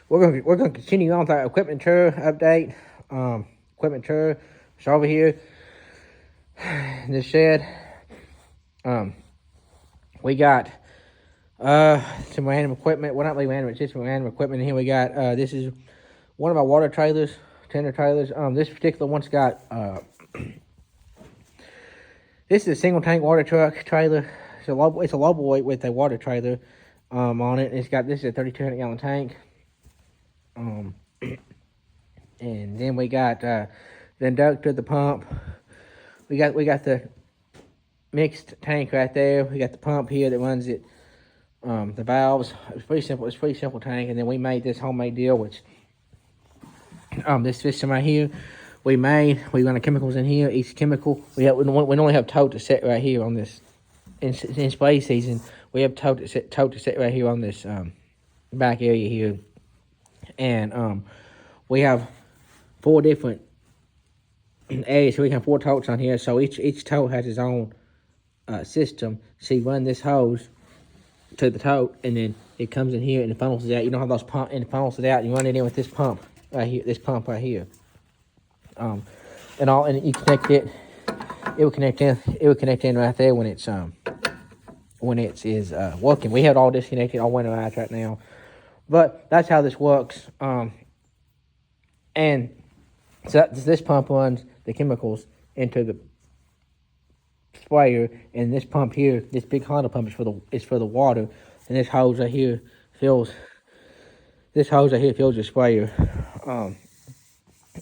we're gonna continue on with our equipment tour update. Equipment tour. So over here in this shed, we got some random equipment. Well, not really random, it's just some random equipment. And here we got this is one of our water trailers, tender trailers. This particular one's got this is a single tank water truck trailer. It's a low boy with a water trailer on it. It's got this is a 3,200 gallon tank. And then we got the inductor, the pump. We got the mixed tank right there. We got the pump here that runs it. The valves. It's pretty simple. It's a pretty simple tank. And then we made this homemade deal, which this system right here. We run the chemicals in here. Each chemical we only have tote to set right here on this. In spray season, we have tote to set right here on this back area here, and we have 4 different areas. So we have 4 totes on here. So each tote has its own system. So you run this hose to the tote, and then it comes in here and it funnels it out. You don't have those pump and it funnels it out. And you run it in with this pump right here. This pump right here. And you connect it. It would connect in. It would connect in right there when it's working. We have it all disconnected, all winterized right now, but that's how this works. And so this pump runs the chemicals into the sprayer, and this pump here, this big Honda pump is for the water, and this hose right here fills. This hose right here fills your sprayer.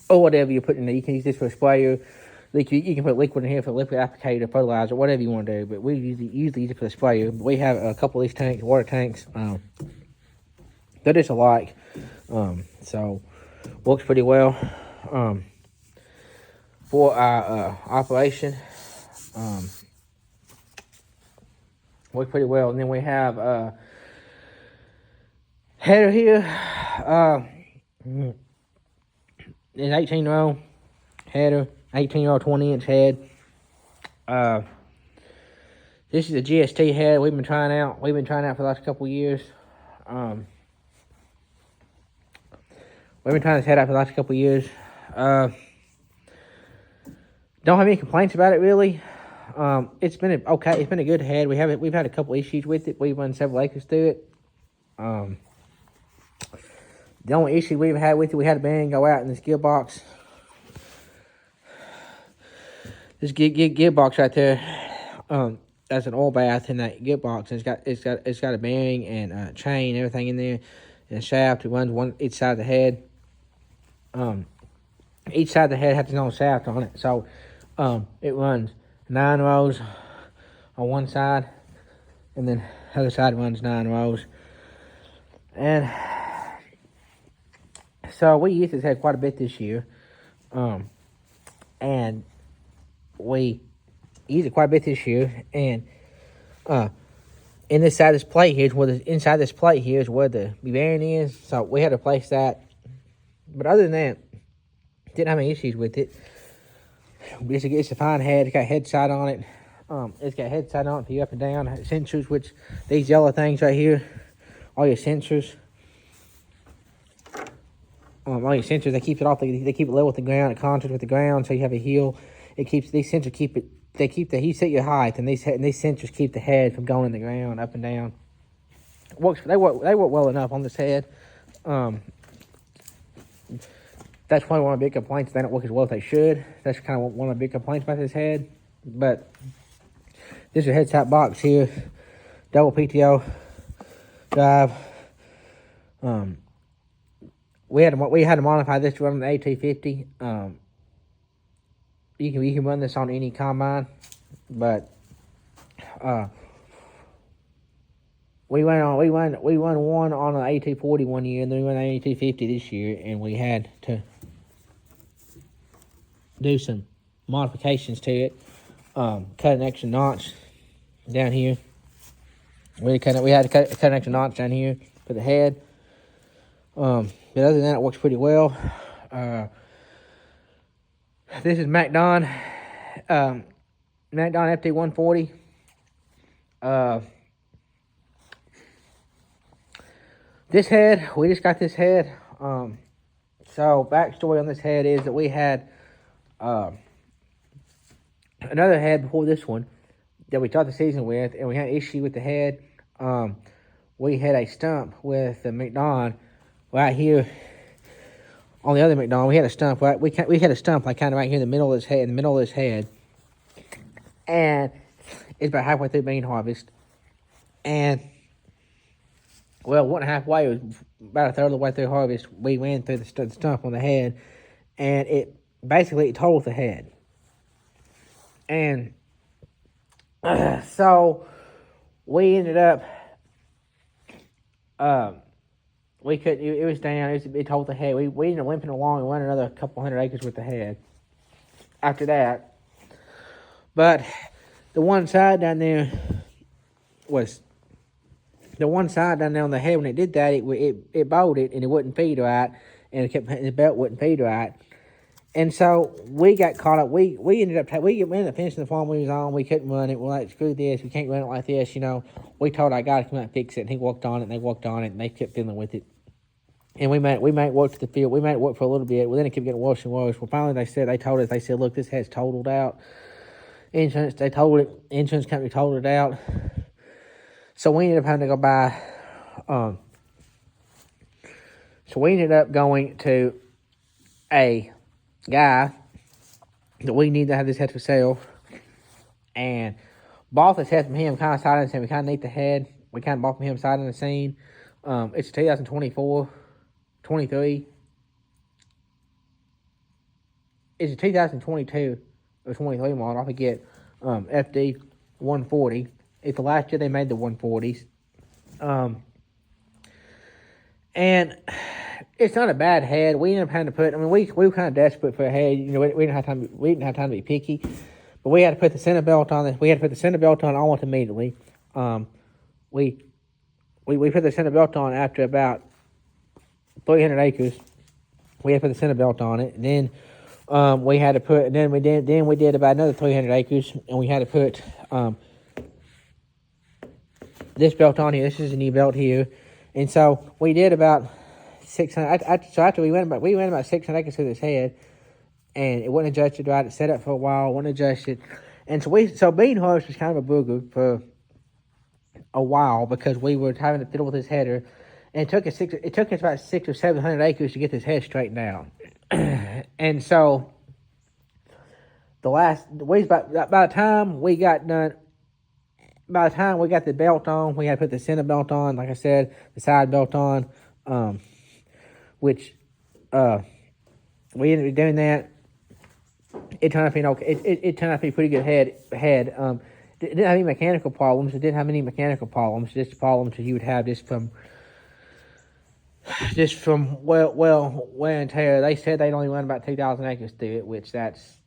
Or whatever you put in there. You can use this for a sprayer. You can put liquid in here for liquid applicator, fertilizer, whatever you want to do. But we usually use it for the sprayer. But we have a couple of these tanks, water tanks. They're just alike. So works pretty well for our operation. Works pretty well. And then we have header here. It's 18-row header, 18-row 20-inch head. This is a GST head we've been trying out. We've been trying out for the last couple of years. We've been trying this head out for the last couple of years. Don't have any complaints about it really. It's been okay. It's been a good head. We've had a couple issues with it. We've run several acres through it. The only issue we've had with it, we had a bearing go out in this gearbox. This gearbox right there, that's an oil bath in that gearbox. And it's got a bearing and a chain, everything in there, and a shaft. It runs each side of the head. Each side of the head has its own shaft on it, so it runs 9 rows on one side, and then the other side runs 9 rows, and so we used this head quite a bit this year, and we used it quite a bit this year, and in this side of this plate here is where inside this plate here is where the bearing is, so we had to place that. But other than that, didn't have any issues with it. It's a fine head. It's got head sight on it. It's got head sight on it for you up and down. Sensors, which these yellow things right here, all your sensors. All your sensors, they keep it off. They keep it level with the ground. It contact with the ground, so you have a heel. It keeps these sensors keep it. They keep you set your height, and these sensors keep the head from going in the ground up and down. They work well enough on this head. That's probably one of the big complaints. They don't work as well as they should. That's kind of one of the big complaints about this head. But this is a head top box here, double PTO drive. We had to modify this to run the AT50. You can run this on any combine, but we run one on an AT40 one year, and then we ran an AT50 this year, and we had to do some modifications to it. Cut an extra notch down here. We had to cut an extra notch down here for the head. But other than that, it works pretty well. This is MacDon FT140. This head, we just got this head. So backstory on this head is that we had another head before this one that we started the season with, and we had an issue with the head. We had a stump with the McDon right here on the other McDon. We had a stump right. We had a stump like kind of right here in the middle of this head, and it's about halfway through bean harvest, and well, 1.5 way, it was about a third of the way through harvest. We ran through the stump on the head, and it totaled the head. And so we ended up, we couldn't, it was down, it totaled the head. We ended up limping along and went another couple hundred acres with the head after that. But the one side down there on the head, when it did that, it bolted and it wouldn't feed right, and the belt wouldn't feed right. And so we got caught up. We ended up finishing the farm we was on. We couldn't run it. We're like, screw this. We can't run it like this. We told our guy to come out and fix it, and he worked on it, and they worked on it, and they kept fiddling with it. And we made it work to the field. We made it work for a little bit. Well, then it kept getting worse and worse. Well, finally they told us, look, this head's totaled out. Insurance company totaled it out. So we ended up having to go buy. So we ended up going to a guy that we need to have this head for sale, and bought this head from him, kind of sight unseen. We kind of need the head. We kind of bought from him sight unseen. It's 2024, 23. It's a 2022 or 23 model. I forget. FD 140. It's the last year they made the 140s. And it's not a bad head. We ended up having to put. We were kind of desperate for a head. We didn't have time. We didn't have time to be picky, but we had to put the center belt on it. We had to put the center belt on almost immediately. We put the center belt on after about 300 acres. We had to put the center belt on it, and then we had to put. And then we did about another 300 acres, and we had to put this belt on here. This is a new belt here, and so we did about 600. So after we went about 600 acres through this head, and it wasn't adjusted right. It set up for a while, wasn't adjusted, and so bean harvest was kind of a booger for a while because we were having to fiddle with this header, and it took us about 600 or 700 acres to get this head straightened out, and so by the time we got done. By the time we got the belt on, we had to put the center belt on, like I said, the side belt on, which we ended up doing that. It turned out to be okay. It turned out to be a pretty good head. It didn't have any mechanical problems. Just problems that you would have just from wear and tear. They said they'd only run about 2,000 acres through it, which that's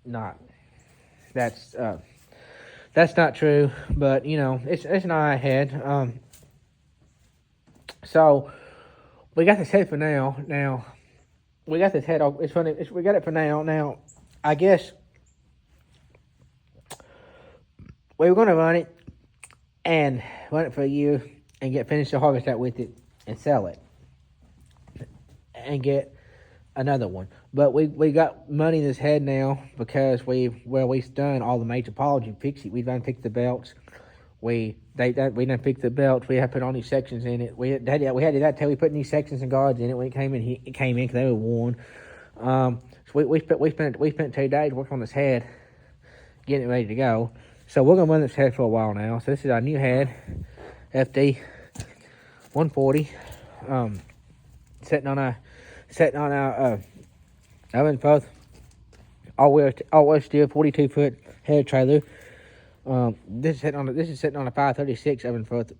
not true, but it's an eye head. So we got this head for now. Now we got this head. It's funny. We got it for now. Now I guess we were going to run it for a year and finish the harvest out with it and sell it and get another one. But we got money in this head now because we've done all the major polish and fix it. We've done fixed the belts. We done fixed the belts. We had put all new sections in it. We had to do that till we put new sections and guards in it when it came in because they were worn. So we spent 2 days working on this head, getting it ready to go. So we're gonna run this head for a while now. So this is our new head, FD 140, sitting on our oven post, all wheel steel, 42-foot head trailer. This is sitting on a 536 oven post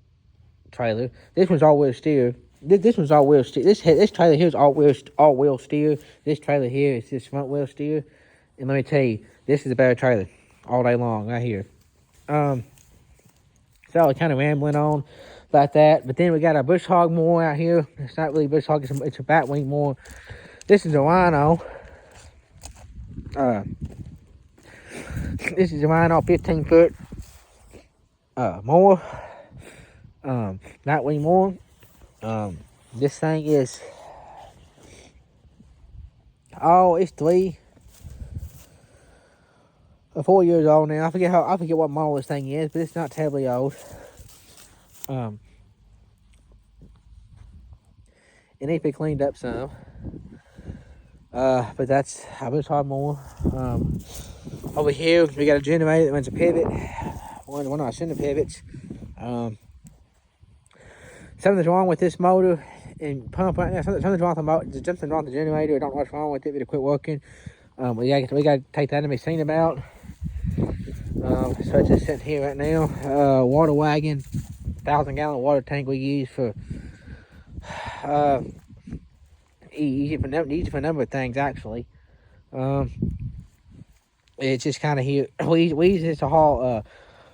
trailer. This one's all wheel steer. This one's all wheel steer. This trailer here is all wheel steer. This trailer here is just front wheel steer. And let me tell you, this is a better trailer all day long right here. So we're kind of rambling on about that, but then we got our bush hog mower out here. It's not really bush hog, it's a batwing mower. This is a Rhino. This is a Rhino 15-foot mower. Batwing mower. This thing is, it's 3 or 4 years old now. I forget what model this thing is, but it's not terribly old. It needs to be cleaned up some. But I wish I had more. Over here, we got a generator that runs a pivot. One of our center pivots. Something's wrong with this motor and pump right now. Something's wrong with the motor. There's something wrong with the generator. I don't know what's wrong with it, but it quit working. We got to take that to be seen about. So it's just sitting here right now. Water wagon, 1,000-gallon water tank we use for easy for a number of things actually. It's just kind of here. We use this to haul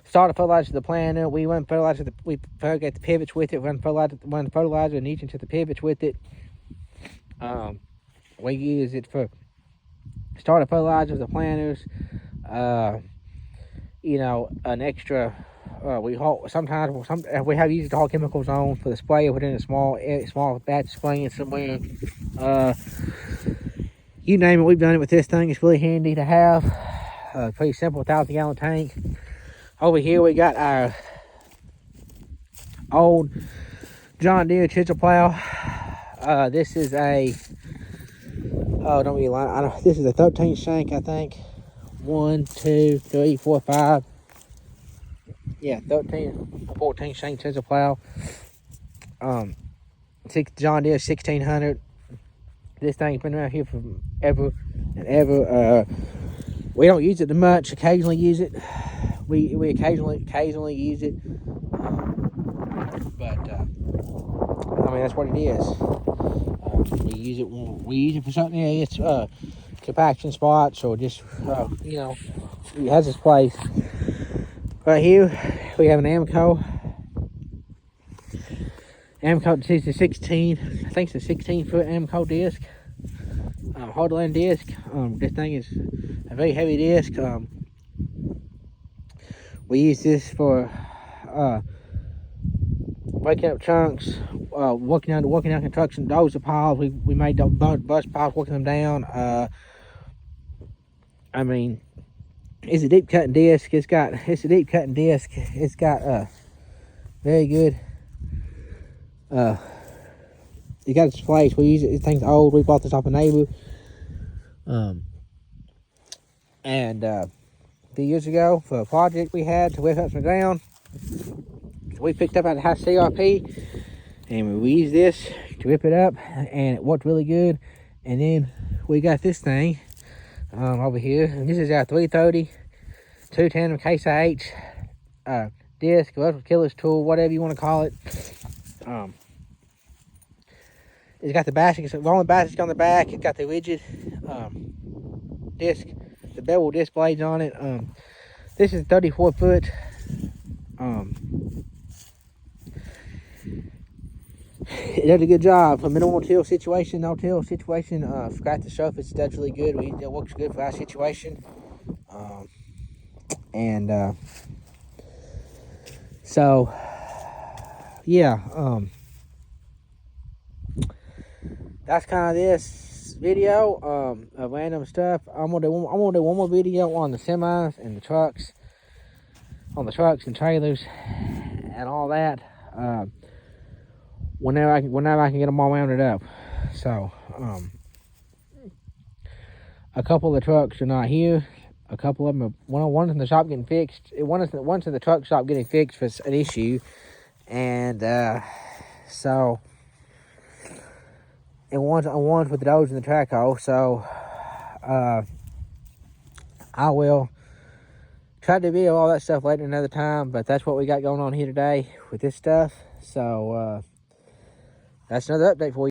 starter fertilizer to the planter. We run fertilizer. We get the pivots with it. Run fertilizer and each into the pivots with it. We use it for starter fertilizer, the planters. You know, an extra. We haul sometimes. We have used to haul chemicals on for the spray within a small batch spraying somewhere. You name it, we've done it with this thing. It's really handy to have. Pretty simple 1,000-gallon tank. Over here we got our old John Deere chisel plow. This is a don't be lying. This is a 13 shank, I think. 1, 2, 3, 4, 5. Yeah, 13 or 14 shank chisel plow. John Deere 1600. This thing's been around here for ever and ever. We don't use it too much. Occasionally use it. We occasionally use it. But I mean, that's what it is. We use it for something areas, compaction spots, or just you know, it has its place. Right here we have an AMCO. AMCO is the 16. I think it's a 16-foot AMCO disc. Hardland disc. This thing is a very heavy disc. We use this for breaking up chunks, working out construction. Those are piles. We made those bus piles, working them down. I mean, it's a deep cutting disc. It's a deep cutting disc. It's got very good. It got its place. We use it. This thing's old. We bought this off a neighbor. And a few years ago for a project we had to lift up some ground, we picked up at a high CRP, and we used this to rip it up, and it worked really good. And then we got this thing over here, and this is our 330 210 Case IH disc, electrical killer's tool, whatever you want to call it. It's got the basket, rolling basket on the back. It's got the rigid disc, the bevel disc blades on it. This is 34 foot. It does a good job for minimal till situation, no till situation. Scratch the surface, that's really good. It works good for our situation. So yeah, that's kind of this video of random stuff. I'm gonna do one more video on the semis and the trucks, on the trucks and trailers and all that. Whenever I can get them all rounded up. So a couple of the trucks are not here. A couple of them are, one's in the shop getting fixed. One's in the truck shop getting fixed for an issue, and so. And one's with the Dodge and the Traco. So I will try to video all that stuff later another time, but that's what we got going on here today with this stuff. So that's another update for you.